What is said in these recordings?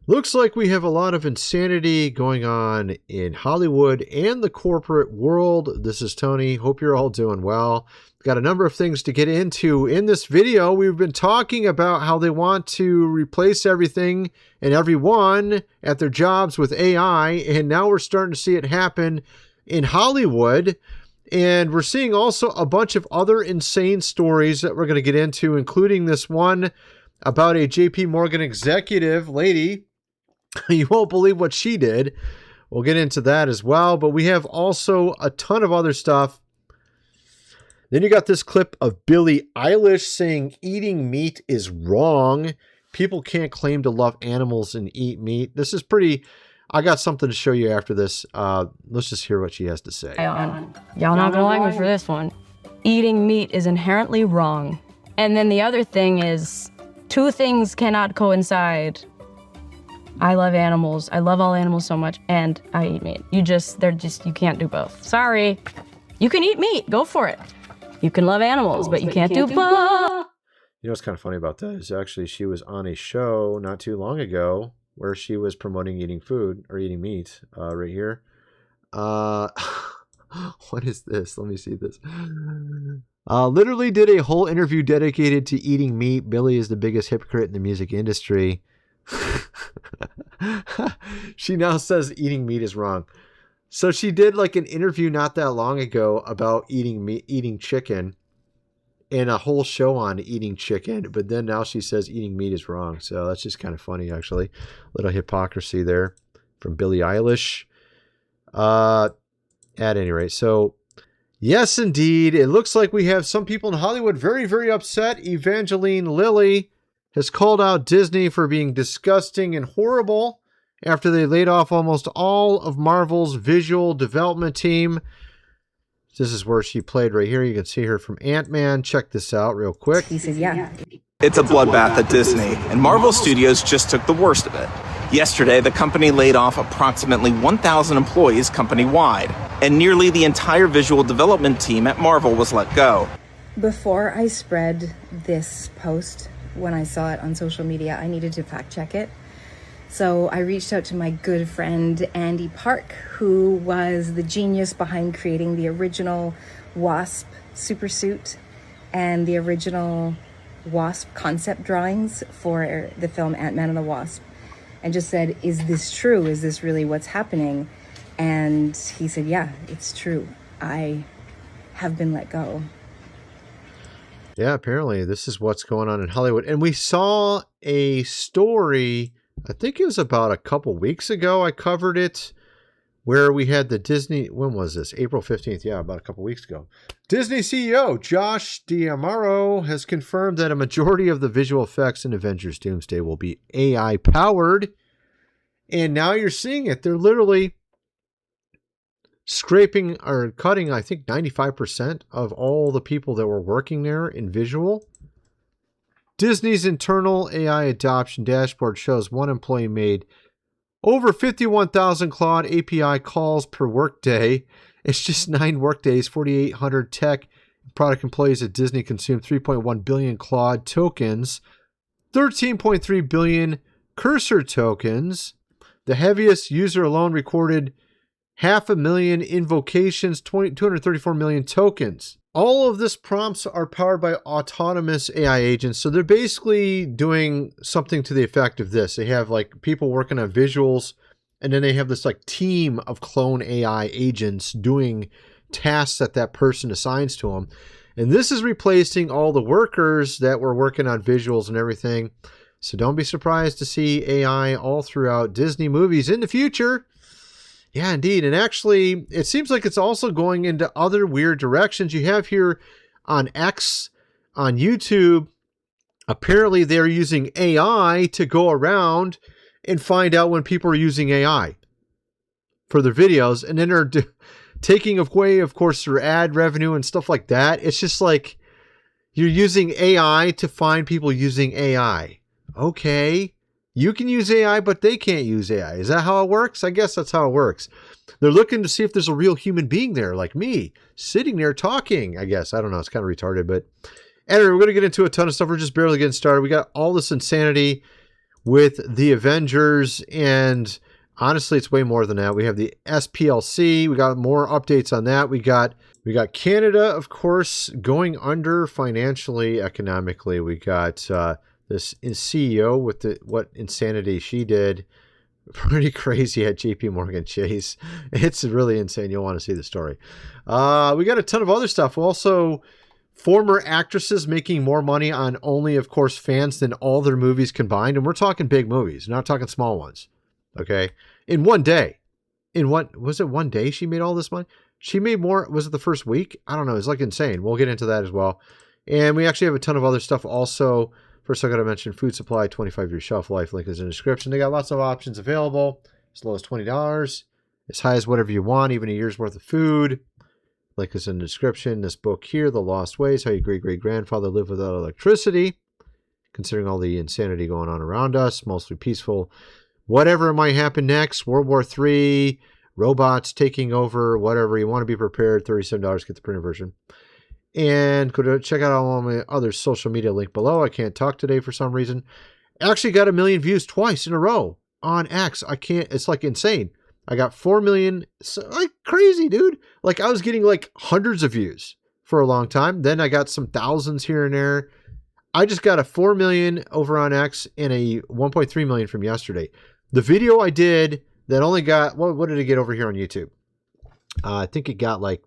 Looks like we have a lot of insanity going on in Hollywood and the corporate world. This is Tony. Hope you're all doing well. We've got a number of things to get into. In this video, we've been talking about how they want to replace everything and everyone at their jobs with AI, and now we're starting to see it happen in Hollywood. And we're seeing also a bunch of other insane stories that we're going to get into, including this one about a JP Morgan executive lady. You won't believe what she did. We'll get into that as well. But we have also a ton of other stuff. Then you got this clip of Billie Eilish saying eating meat is wrong. People can't claim to love animals and eat meat. This is pretty... I got something to show you after this. Let's just hear what she has to say. Y'all not gonna like me for this one. Eating meat is inherently wrong. And then the other thing is, two things cannot coincide. I love animals. I love all animals so much, and I eat meat. You can't do both. Sorry. You can eat meat. Go for it. You can love animals, but you can't do both. You know what's kind of funny about that is actually she was on a show not too long ago where she was promoting eating food or eating meat right here. What is this? Let me see this. Literally did a whole interview dedicated to eating meat. Billie is the biggest hypocrite in the music industry. She now says eating meat is wrong. So she did like an interview not that long ago about eating meat, eating chicken, and a whole show on eating chicken. But then now she says eating meat is wrong. So that's just kind of funny, actually. A little hypocrisy there from Billie Eilish. At any rate, so yes, indeed, it looks like we have some people in Hollywood very, very upset. Evangeline Lilly has called out Disney for being disgusting and horrible after they laid off almost all of Marvel's visual development team. This is where she played right here. You can see her from Ant-Man. Check this out real quick. He says, yeah. It's a bloodbath at Disney, and Marvel Studios just took the worst of it. Yesterday, the company laid off approximately 1,000 employees company-wide, and nearly the entire visual development team at Marvel was let go. Before I spread this post, when I saw it on social media, I needed to fact check it. So I reached out to my good friend Andy Park, who was the genius behind creating the original Wasp supersuit and the original Wasp concept drawings for the film Ant-Man and the Wasp, and just said, is this true? Is this really what's happening? And he said, yeah, it's true. I have been let go. Yeah, apparently this is what's going on in Hollywood. And we saw a story, I think it was about a couple weeks ago, I covered it, where we had the Disney, when was this? April 15th. Yeah, about a couple weeks ago. Disney CEO Josh D'Amaro has confirmed that a majority of the visual effects in Avengers Doomsday will be AI powered. And now you're seeing it. They're literally scraping or cutting, I think, 95% of all the people that were working there in visual. Disney's internal AI adoption dashboard shows one employee made over 51,000 Claude API calls per workday. It's just 9 workdays. 4,800 tech product employees at Disney consumed 3.1 billion Claude tokens, 13.3 billion Cursor tokens. The heaviest user alone recorded 500,000 invocations, 234 million tokens. All of this prompts are powered by autonomous AI agents. So they're basically doing something to the effect of this. They have like people working on visuals, and then they have this like team of clone AI agents doing tasks that that person assigns to them. And this is replacing all the workers that were working on visuals and everything. So don't be surprised to see AI all throughout Disney movies in the future. Yeah, indeed. And actually, it seems like it's also going into other weird directions. You have here on X, on YouTube, apparently they're using AI to go around and find out when people are using AI for their videos. And then they're taking away, of course, their ad revenue and stuff like that. It's just like you're using AI to find people using AI. Okay. You can use AI, but they can't use AI. Is that how it works? I guess that's how it works. They're looking to see if there's a real human being there, like me, sitting there talking, I guess. I don't know. It's kind of retarded, but anyway, we're going to get into a ton of stuff. We're just barely getting started. We got all this insanity with the Avengers, and honestly, it's way more than that. We have the SPLC. We got more updates on that. We got Canada, of course, going under financially, economically. We got this CEO with what insanity she did. Pretty crazy at JP Morgan Chase. It's really insane. You'll want to see the story. We got a ton of other stuff. Also, former actresses making more money on only, of course, fans than all their movies combined. And we're talking big movies, not talking small ones. Okay. In one day. Was it one day she made all this money? She made more. Was it the first week? I don't know. It's like insane. We'll get into that as well. And we actually have a ton of other stuff also. First, I got to mention food supply, 25-year shelf life. Link is in the description. They got lots of options available, as low as $20, as high as whatever you want, even a year's worth of food. Link is in the description. This book here, The Lost Ways, How Your Great-Great-Grandfather Lived Without Electricity, considering all the insanity going on around us, mostly peaceful. Whatever might happen next, World War III, robots taking over, whatever. You want to be prepared, $37, get the printed version. And go to check out all my other social media link below. I can't talk today for some reason. Actually got 1 million views twice in a row on X. It's like insane. I got 4 million, like crazy, dude. Like I was getting like hundreds of views for a long time. Then I got some thousands here and there. I just got a 4 million over on X and a 1.3 million from yesterday. The video I did that only got, what did it get over here on YouTube? I think it got like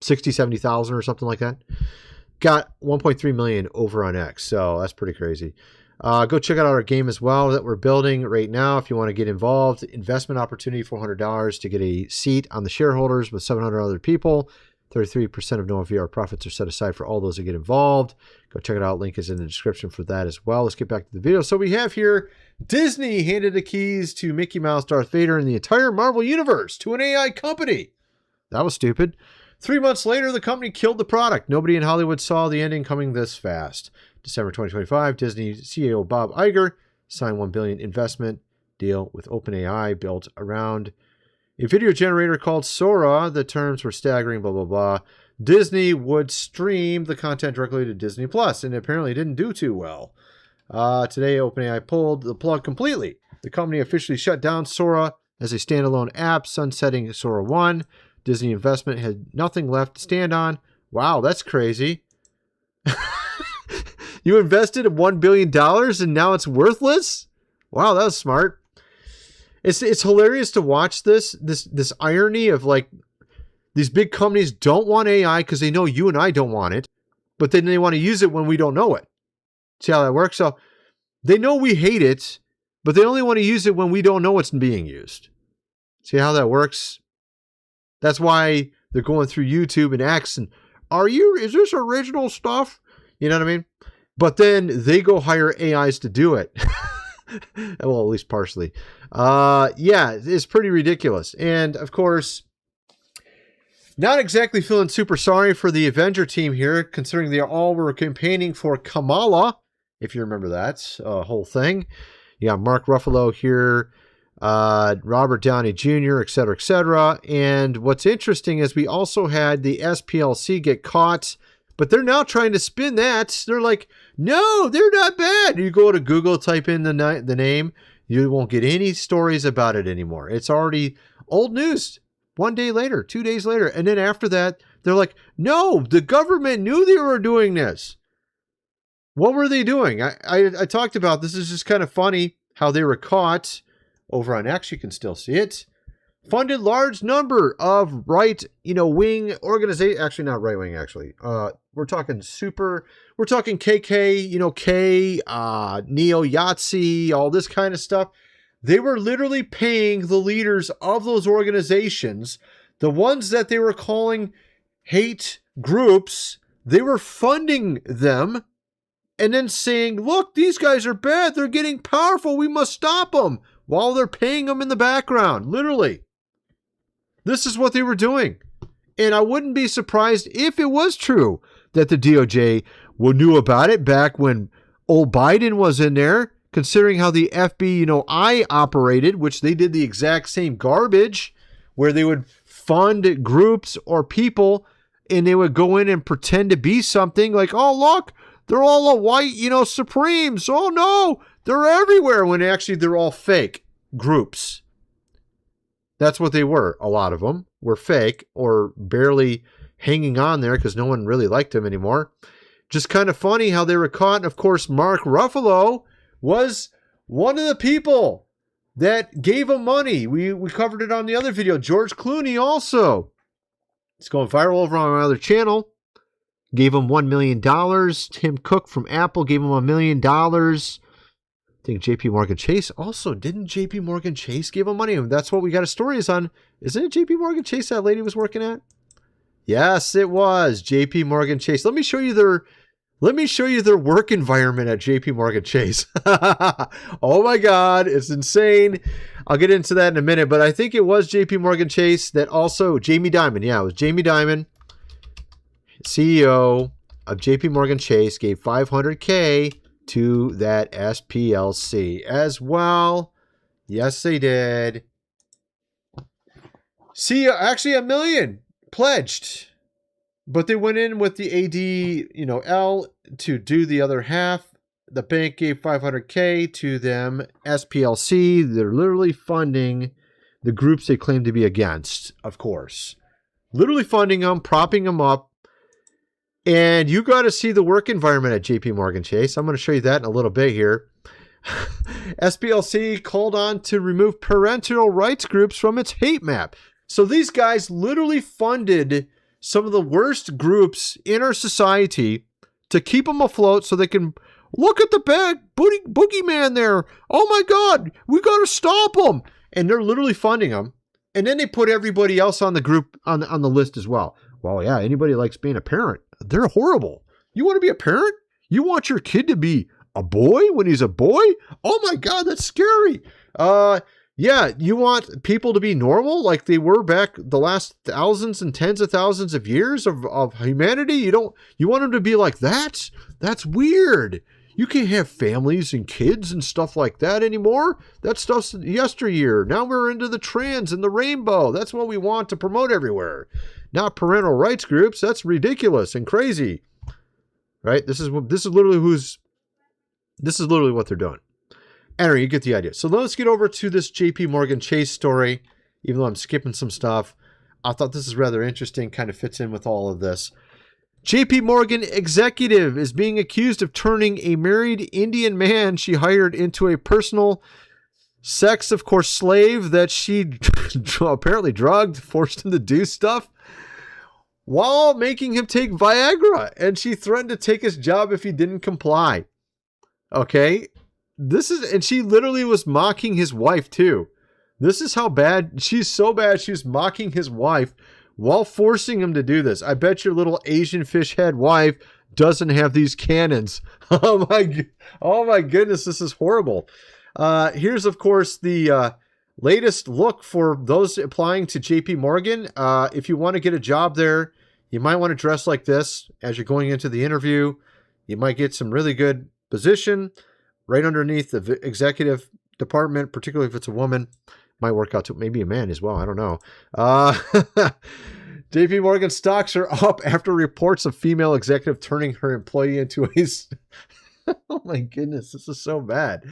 60, 70,000 or something like that. Got 1.3 million over on X. So that's pretty crazy. Go check out our game as well that we're building right now. If you want to get involved, investment opportunity, $400 to get a seat on the shareholders with 700 other people. 33% of no VR profits are set aside for all those that get involved. Go check it out. Link is in the description for that as well. Let's get back to the video. So we have here Disney handed the keys to Mickey Mouse, Darth Vader, and the entire Marvel universe to an AI company. That was stupid. 3 months later, the company killed the product. Nobody in Hollywood saw the ending coming this fast. December 2025, Disney CEO Bob Iger signed $1 billion investment deal with OpenAI built around a video generator called Sora. The terms were staggering, blah, blah, blah. Disney would stream the content directly to Disney Plus, and apparently didn't do too well. Today, OpenAI pulled the plug completely. The company officially shut down Sora as a standalone app, sunsetting Sora 1. Disney investment had nothing left to stand on. Wow, that's crazy. You invested $1 billion and now it's worthless? Wow, that was smart. It's hilarious to watch this irony of like these big companies don't want AI because they know you and I don't want it, but then they want to use it when we don't know it. See how that works? So they know we hate it, but they only want to use it when we don't know it's being used. See how that works? That's why they're going through YouTube and X and is this original stuff? You know what I mean? But then they go hire AIs to do it. Well, at least partially. Yeah, it's pretty ridiculous. And of course, not exactly feeling super sorry for the Avenger team here, considering they all were campaigning for Kamala, if you remember that whole thing. You got Mark Ruffalo here, Robert Downey Jr., et cetera, et cetera. And what's interesting is we also had the SPLC get caught, but they're now trying to spin that. They're like, no, they're not bad. You go to Google, type in the name, you won't get any stories about it anymore. It's already old news. 1 day later, 2 days later. And then after that, they're like, no, the government knew they were doing this. What were they doing? I talked about this. Is just kind of funny how they were caught. Over on X, you can still see it. Funded large number of right-wing organizations. Actually, not right-wing, actually. We're talking KK, K, neo-Yahtzee, all this kind of stuff. They were literally paying the leaders of those organizations, the ones that they were calling hate groups, they were funding them and then saying, look, these guys are bad. They're getting powerful. We must stop them, while they're paying them in the background. Literally. This is what they were doing. And I wouldn't be surprised if it was true that the DOJ knew about it back when old Biden was in there, considering how the FBI operated, which they did the exact same garbage, where they would fund groups or people and they would go in and pretend to be something like, oh, look, they're all a white, Supremes. Oh, no, They're everywhere when actually they're all fake groups. That's what they were. A lot of them were fake or barely hanging on there because no one really liked them anymore. Just kind of funny how they were caught. And of course, Mark Ruffalo was one of the people that gave him money. We covered it on the other video. George Clooney also. It's going viral over on my other channel. Gave him $1 million. Tim Cook from Apple gave him $1 million. I think JP Morgan Chase also. Didn't JP Morgan Chase give him money? And that's what we got a story is on. Isn't it JP Morgan Chase that lady was working at? Yes, it was JP Morgan Chase. Let me show you their work environment at JP Morgan Chase. Oh my God, it's insane. I'll get into that in a minute, but I think it was JP Morgan Chase that also Jamie Dimon. Yeah, it was Jamie Dimon, CEO of JP Morgan Chase, gave $500K to that SPLC as well. Yes, they did. See, actually $1 million pledged, but they went in with the AD, L to do the other half. The bank gave $500K to them. SPLC, they're literally funding the groups they claim to be against, of course. Literally funding them, propping them up. And you got to see the work environment at JP Morgan Chase. I'm going to show you that in a little bit here. SPLC called on to remove parental rights groups from its hate map. So these guys literally funded some of the worst groups in our society to keep them afloat so they can look at the bad boogeyman there. Oh my God, we got to stop them. And they're literally funding them. And then they put everybody else on the group on the list as well. Well, yeah, anybody likes being a parent. They're horrible. You want to be a parent? You want your kid to be a boy when he's a boy? Oh my God, that's scary. Yeah, you want people to be normal like they were back the last thousands and tens of thousands of years of humanity? You want them to be like that? That's weird. You can't have families and kids and stuff like that anymore. That stuff's yesteryear. Now we're into the trans and the rainbow. That's what we want to promote everywhere. Not parental rights groups. That's ridiculous and crazy. Right? This is literally what they're doing. Anyway, you get the idea. So let's get over to this JP Morgan Chase story. Even though I'm skipping some stuff, I thought this is rather interesting, kind of fits in with all of this. JP Morgan executive is being accused of turning a married Indian man she hired into a personal sex, of course, slave that she apparently drugged, forced him to do stuff while making him take Viagra. And she threatened to take his job if he didn't comply. Okay. And she literally was mocking his wife too. This is how bad, she's so bad she was mocking his wife while forcing him to do this. I bet your little Asian fish head wife doesn't have these cannons. Oh my goodness, this is horrible. Here's, of course, the latest look for those applying to JP Morgan. If you want to get a job there, you might want to dress like this as you're going into the interview. You might get some really good position right underneath the executive department, particularly if it's a woman. Might work out to maybe a man as well. I don't know. JP Morgan stocks are up after reports of female executive turning her employee into a... Oh my goodness, this is so bad.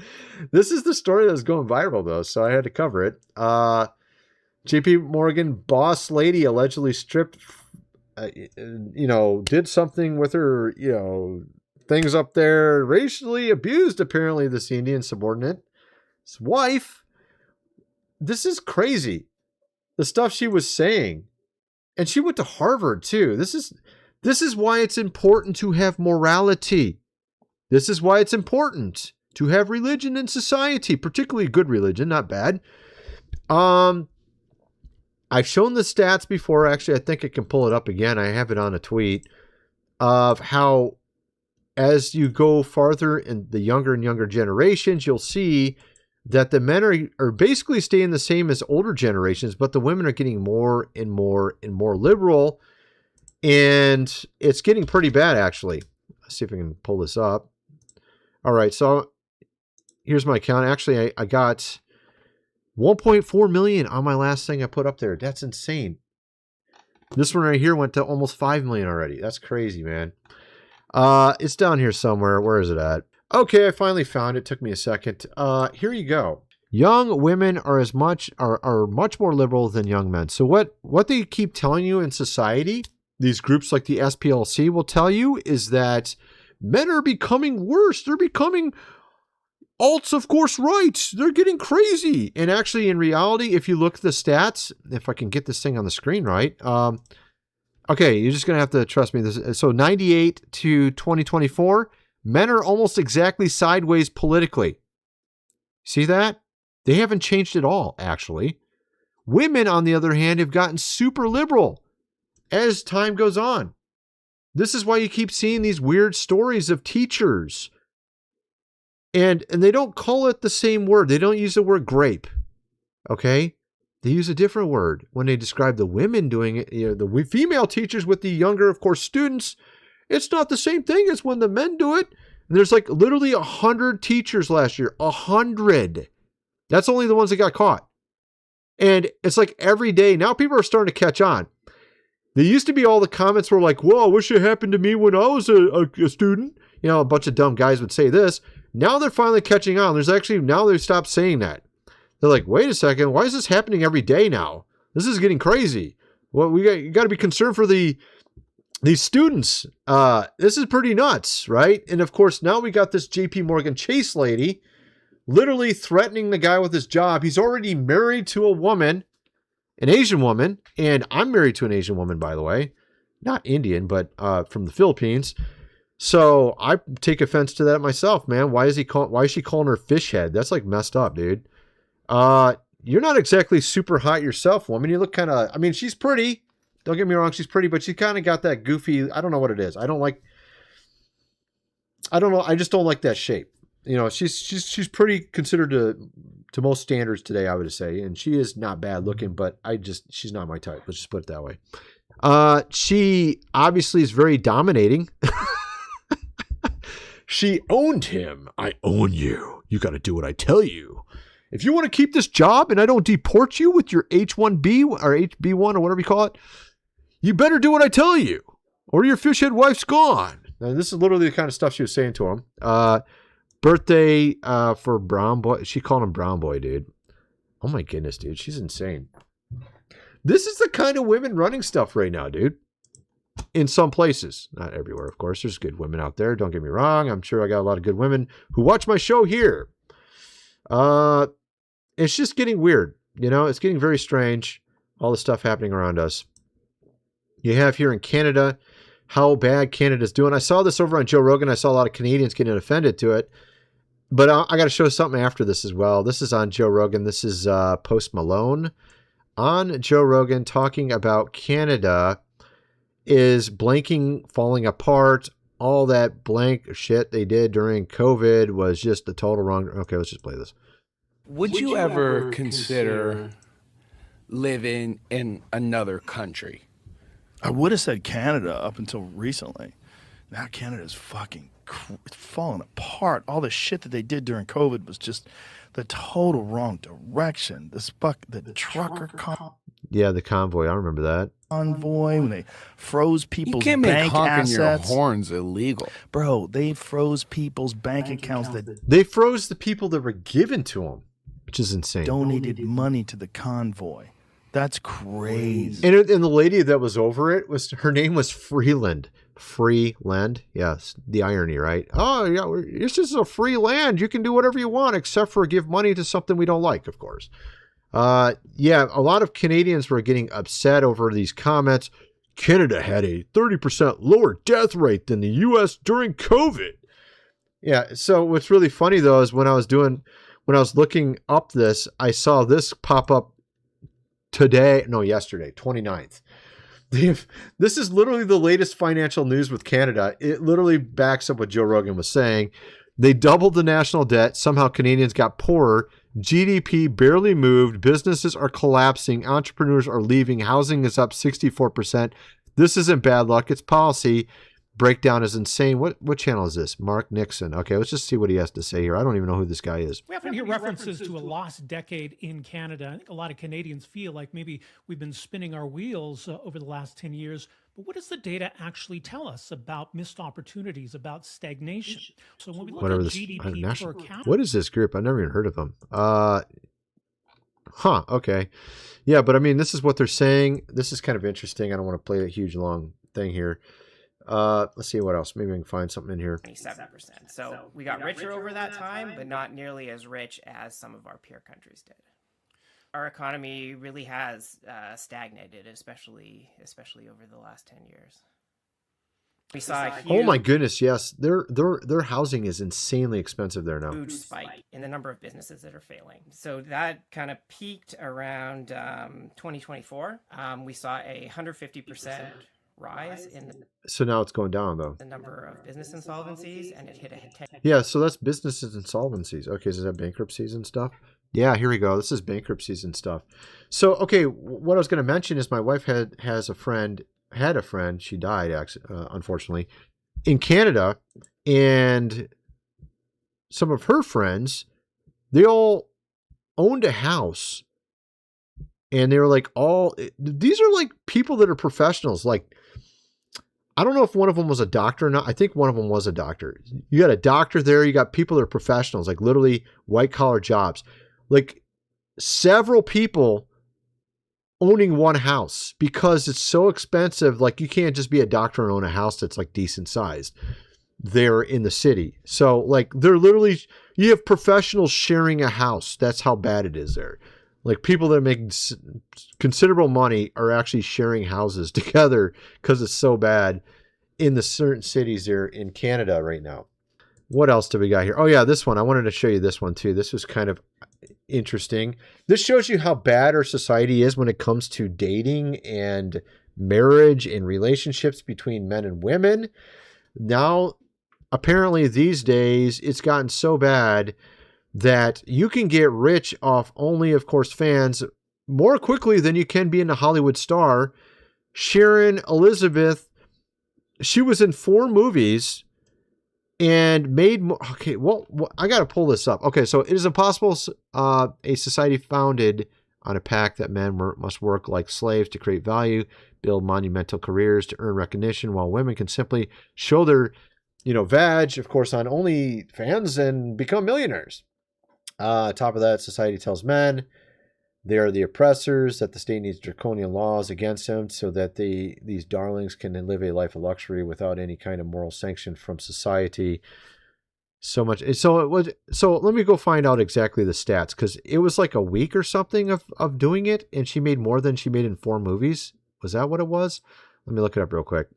This is the story that's going viral though, so I had to cover it. JP Morgan boss lady allegedly stripped, did something with her, things up there, racially abused apparently this Indian subordinate, his wife. This is crazy. The stuff she was saying. And she went to Harvard too. This is why it's important to have morality. This is why it's important to have religion in society, particularly good religion, not bad. I've shown the stats before. Actually, I think I can pull it up again. I have it on a tweet of how as you go farther in the younger and younger generations, you'll see that the men are basically staying the same as older generations, but the women are getting more and more and more liberal. And it's getting pretty bad, actually. Let's see if I can pull this up. All right, so here's my count. Actually, I got 1.4 million on my last thing I put up there. That's insane. This one right here went to almost 5 million already. That's crazy, man. It's down here somewhere. Where is it at? Okay, I finally found it. Took me a second. Here you go. Young women are much more liberal than young men. So what they keep telling you in society, these groups like the SPLC will tell you, is that men are becoming worse. They're becoming alts, of course, right. They're getting crazy. And actually, in reality, if you look at the stats, if I can get this thing on the screen right, okay, you're just going to have to trust me. So 98 to 2024, men are almost exactly sideways politically. See that? They haven't changed at all, actually. Women, on the other hand, have gotten super liberal as time goes on. This is why you keep seeing these weird stories of teachers. And they don't call it the same word. They don't use the word grape. Okay? They use a different word when they describe the women doing it. You know, the female teachers with the younger, of course, students. It's not the same thing as when the men do it. And there's like literally 100 teachers last year. 100. That's only the ones that got caught. And it's like every day. Now people are starting to catch on. There used to be all the comments were like, whoa, I wish it happened to me when I was a student. You know, a bunch of dumb guys would say this. Now they're finally catching on. Now they've stopped saying that. They're like, wait a second, why is this happening every day now? This is getting crazy. Well, you got to be concerned for these students. This is pretty nuts, right? And of course, now we got this JP Morgan Chase lady literally threatening the guy with his job. He's already married to a woman, an Asian woman, and I'm married to an Asian woman, by the way. Not Indian, but from the Philippines. So I take offense to that myself, man. Why is she calling her fish head? That's like messed up, dude. You're not exactly super hot yourself, woman. You look kind of, I mean, she's pretty. Don't get me wrong, she's pretty, but she kind of got that goofy, I don't know what it is. I don't know. I just don't like that shape. You know, she's pretty considered to most standards today, I would say. And she is not bad looking, but she's not my type. Let's just put it that way. She obviously is very dominating. She owned him. I own you. You got to do what I tell you. If you want to keep this job and I don't deport you with your H-1B or HB1 or whatever you call it, you better do what I tell you or your fishhead wife's gone. And this is literally the kind of stuff she was saying to him. Birthday for Brown Boy. She called him Brown Boy, dude. Oh my goodness, dude. She's insane. This is the kind of women running stuff right now, dude. In some places. Not everywhere, of course. There's good women out there. Don't get me wrong. I'm sure I got a lot of good women who watch my show here. It's just getting weird. You know, it's getting very strange. All the stuff happening around us. You have here in Canada how bad Canada's doing. I saw this over on Joe Rogan. I saw a lot of Canadians getting offended to it. But I got to show something after this as well. This is on Joe Rogan. This is Post Malone on Joe Rogan talking about Canada is blanking, falling apart. All that blank shit they did during COVID was just the total wrong. Okay, let's just play this. Would you ever consider living in another country? I would have said Canada up until recently. Now Canada's fucking falling apart. All the shit that they did during COVID was just the total wrong direction. The trucker yeah, the convoy. I remember that. Convoy when they froze people's You can't make bank honking assets. your horns illegal. Bro, they froze people's bank accounts that They froze the people that were given to them, which is insane. donated money to the convoy. That's crazy. And the lady that was over it her name was Freeland. Freeland. Yes. The irony, right? Oh, yeah. It's just a free land. You can do whatever you want except for give money to something we don't like, of course. Yeah, a lot of Canadians were getting upset over these comments. Canada had a 30% lower death rate than the U.S. during COVID. Yeah. So what's really funny though is when I was looking up this, I saw this pop up yesterday, 29th. This is literally the latest financial news with Canada. It literally backs up what Joe Rogan was saying. They doubled the national debt. Somehow Canadians got poorer. GDP barely moved. Businesses are collapsing. Entrepreneurs are leaving. Housing is up 64%. This isn't bad luck. It's policy. breakdown is insane. What channel is this? Mark Nixon. Okay, let's just see what he has to say here. I don't even know who this guy is. We often hear references to a lost decade in Canada. I think a lot of Canadians feel like maybe we've been spinning our wheels over the last 10 years. But what does the data actually tell us about missed opportunities, about stagnation? So when we look at GDP per capita... What is this group? I've never even heard of them. Okay. Yeah, but I mean, this is what they're saying. This is kind of interesting. I don't want to play a huge, long thing here. Let's see what else. Maybe I can find something in here. 27%. So we got richer over that time, but not nearly as rich as some of our peer countries did. Our economy really has stagnated, especially over the last 10 years. We saw a huge, oh my goodness, yes. Their housing is insanely expensive there now. Huge spike in the number of businesses that are failing. So that kind of peaked around 2024. We saw a 150% rise in so now it's going down though. The number of business insolvencies, and it hit a 10. Yeah, so that's businesses insolvencies. Okay, so is that bankruptcies and stuff? Yeah, here we go. This is bankruptcies and stuff. So, okay, what I was going to mention is my wife had a friend. She died, actually, unfortunately, in Canada, and some of her friends, they all owned a house. And they were like, these are like people that are professionals. Like, I don't know if one of them was a doctor or not. I think one of them was a doctor. You got a doctor there. You got people that are professionals, like literally white collar jobs. Like several people owning one house because it's so expensive. Like you can't just be a doctor and own a house that's like decent sized there in the city. So like they're literally, you have professionals sharing a house. That's how bad it is there. Like people that are making considerable money are actually sharing houses together because it's so bad in the certain cities there in Canada right now. What else do we got here? Oh yeah, this one. I wanted to show you this one too. This was kind of interesting. This shows you how bad our society is when it comes to dating and marriage and relationships between men and women. Now, apparently these days, it's gotten so bad that you can get rich off only, of course, fans more quickly than you can being a Hollywood star. Sharon Elizabeth, she was in 4 movies and made more. Okay, well, I got to pull this up. Okay, so it is impossible a society founded on a pact that men must work like slaves to create value, build monumental careers to earn recognition, while women can simply show their, vag, of course, on OnlyFans and become millionaires. Top of that, society tells men they are the oppressors, that the state needs draconian laws against them so that these darlings can live a life of luxury without any kind of moral sanction from society. So much. So let me go find out exactly the stats, because it was like a week or something of doing it, and she made more than she made in 4 movies. Was that what it was? Let me look it up real quick.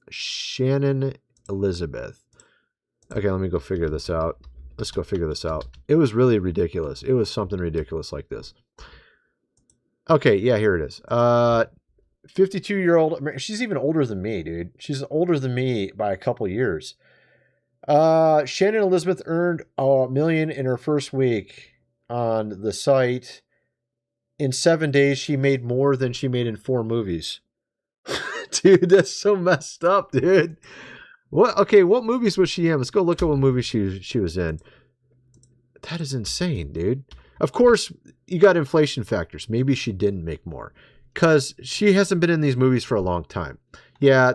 Shannon Elizabeth. Okay, let me go figure this out. Let's go figure this out. It was really ridiculous. It was something ridiculous like this. Okay, yeah, here it is. 52-year-old. She's even older than me, dude. She's older than me by a couple years. Shannon Elizabeth earned $1 million in her first week on the site. In 7 days, she made more than she made in 4 movies. Dude, that's so messed up, dude. What movies was she in? Let's go look at what movie she was in. That is insane, dude. Of course, you got inflation factors. Maybe she didn't make more because she hasn't been in these movies for a long time. Yeah,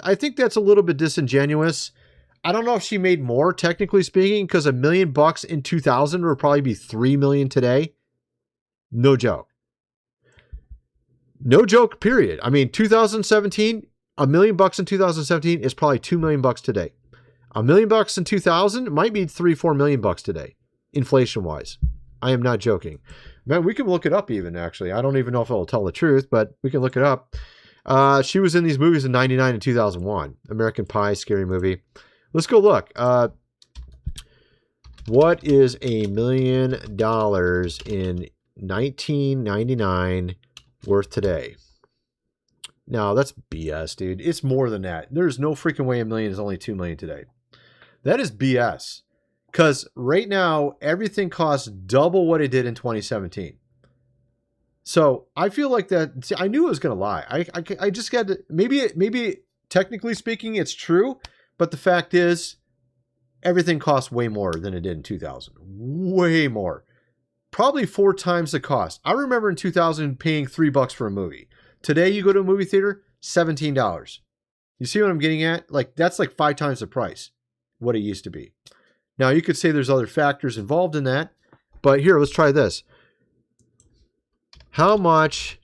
I think that's a little bit disingenuous. I don't know if she made more, technically speaking, because $1 million in 2000 would probably be $3 million today. No joke. No joke, period. I mean, 2017... $1 million in 2017 is probably $2 million today. $1 million in 2000 might be $3-4 million today, inflation wise. I am not joking. Man, we can look it up even, actually. I don't even know if it'll tell the truth, but we can look it up. She was in these movies in 99 and 2001. American Pie, scary movie. Let's go look. What is $1 million in 1999 worth today? No, that's BS, dude. It's more than that. There's no freaking way $1 million is only $2 million today. That is BS. Because right now, everything costs double what it did in 2017. So I feel like that. See, I knew it was going to lie. I just got to, maybe technically speaking, it's true, but the fact is, everything costs way more than it did in 2000. Way more. Probably 4 times the cost. I remember in 2000 paying $3 for a movie. Today, you go to a movie theater, $17. You see what I'm getting at? Like, that's like 5 times the price, what it used to be. Now, you could say there's other factors involved in that, but here, let's try this. How much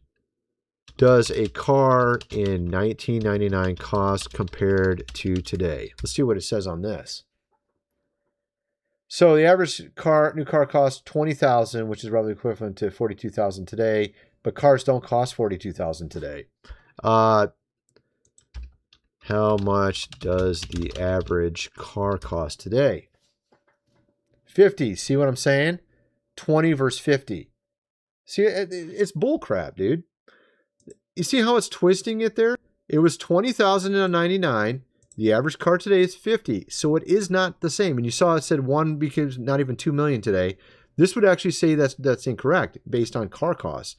does a car in 1999 cost compared to today? Let's see what it says on this. So the average new car costs $20,000, which is roughly equivalent to $42,000 today, but cars don't cost $42,000 today. How much does the average car cost today? 50. See what I'm saying? 20 versus 50. See, it's bullcrap, dude. You see how it's twisting it there? It was $20,000 in '99. The average car today is 50. So it is not the same. And you saw it said one becomes not even 2 million today. This would actually say that's incorrect based on car costs.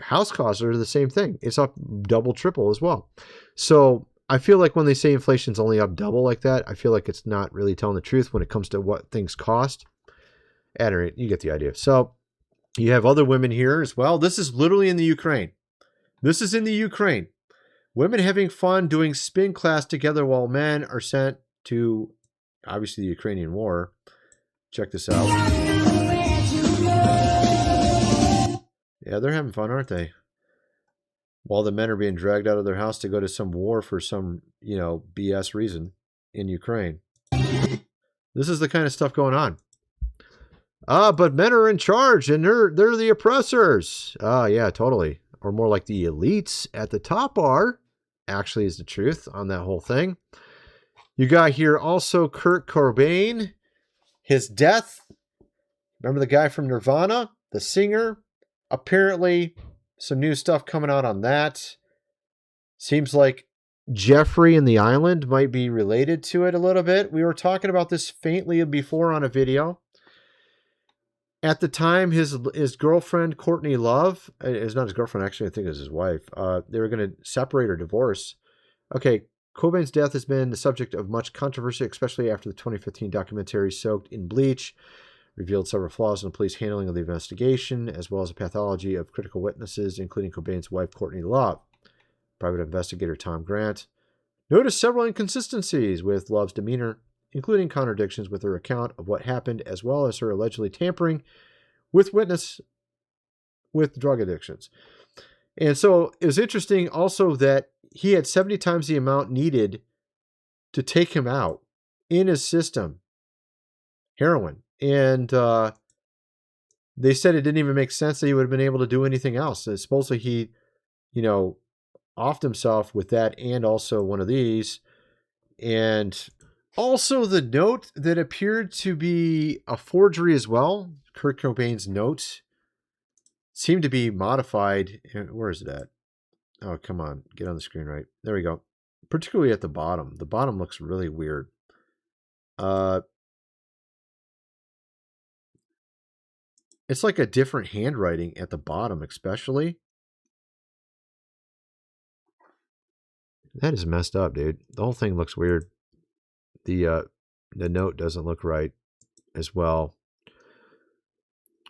House costs are the same thing. It's up double, triple as well. So I feel like when they say inflation's only up double like that, I feel like it's not really telling the truth when it comes to what things cost. At any rate, you get the idea. So you have other women here as well. This is literally in the Ukraine. This is in the Ukraine. Women having fun doing spin class together while men are sent to, obviously, the Ukrainian war. Check this out. Yeah, they're having fun, aren't they? While the men are being dragged out of their house to go to some war for some, BS reason in Ukraine. This is the kind of stuff going on. But men are in charge and they're the oppressors. Yeah, totally. Or more like the elites at the top are, actually is the truth on that whole thing. You got here also Kurt Cobain, his death. Remember the guy from Nirvana, the singer? Apparently, some new stuff coming out on that. Seems like Jeffrey and the Island might be related to it a little bit. We were talking about this faintly before on a video. At the time, his girlfriend, Courtney Love, is not his girlfriend, actually, I think it was his wife. They were going to separate or divorce. Okay, Cobain's death has been the subject of much controversy, especially after the 2015 documentary Soaked in Bleach revealed several flaws in the police handling of the investigation, as well as a pathology of critical witnesses, including Cobain's wife, Courtney Love. Private investigator Tom Grant noticed several inconsistencies with Love's demeanor, including contradictions with her account of what happened, as well as her allegedly tampering with witness with drug addictions. And so it was interesting also that he had 70 times the amount needed to take him out in his system, heroin. And they said it didn't even make sense that he would have been able to do anything else. And supposedly he, offed himself with that and also one of these. And also the note that appeared to be a forgery as well. Kurt Cobain's note seemed to be modified. Where is it at? Oh, come on. Get on the screen right. There we go. Particularly at the bottom. The bottom looks really weird. It's like a different handwriting at the bottom, especially. That is messed up, dude. The whole thing looks weird. The note doesn't look right as well.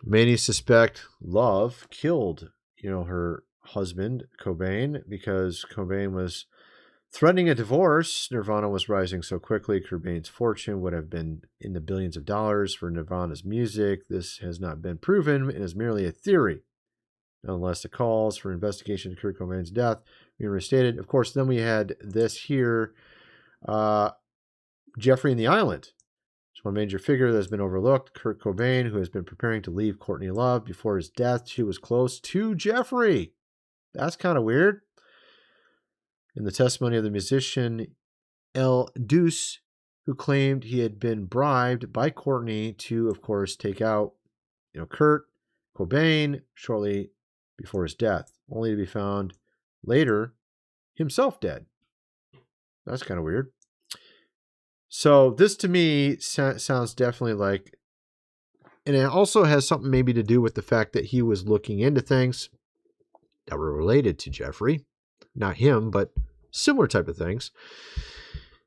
Many suspect Love killed, her husband, Cobain, because Cobain was threatening a divorce. Nirvana was rising so quickly, Cobain's fortune would have been in the billions of dollars for Nirvana's music. This has not been proven and is merely a theory. Nonetheless, the calls for investigation into Kurt Cobain's death being restated. Of course, then we had this here, Jeffrey and the Island. It's one major figure that has been overlooked. Kurt Cobain, who has been preparing to leave Courtney Love before his death. She was close to Jeffrey. That's kind of weird. In the testimony of the musician El Deuce, who claimed he had been bribed by Courtney to, of course, take out, Kurt Cobain shortly before his death, only to be found later himself dead. That's kind of weird. So this to me sounds definitely like, and it also has something maybe to do with the fact that he was looking into things that were related to Jeffrey. Not him, but similar type of things.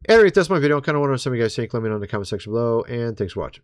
At any rate, that's my video. I kind of want to know what some of you guys think. Let me know in the comment section below, and thanks for watching.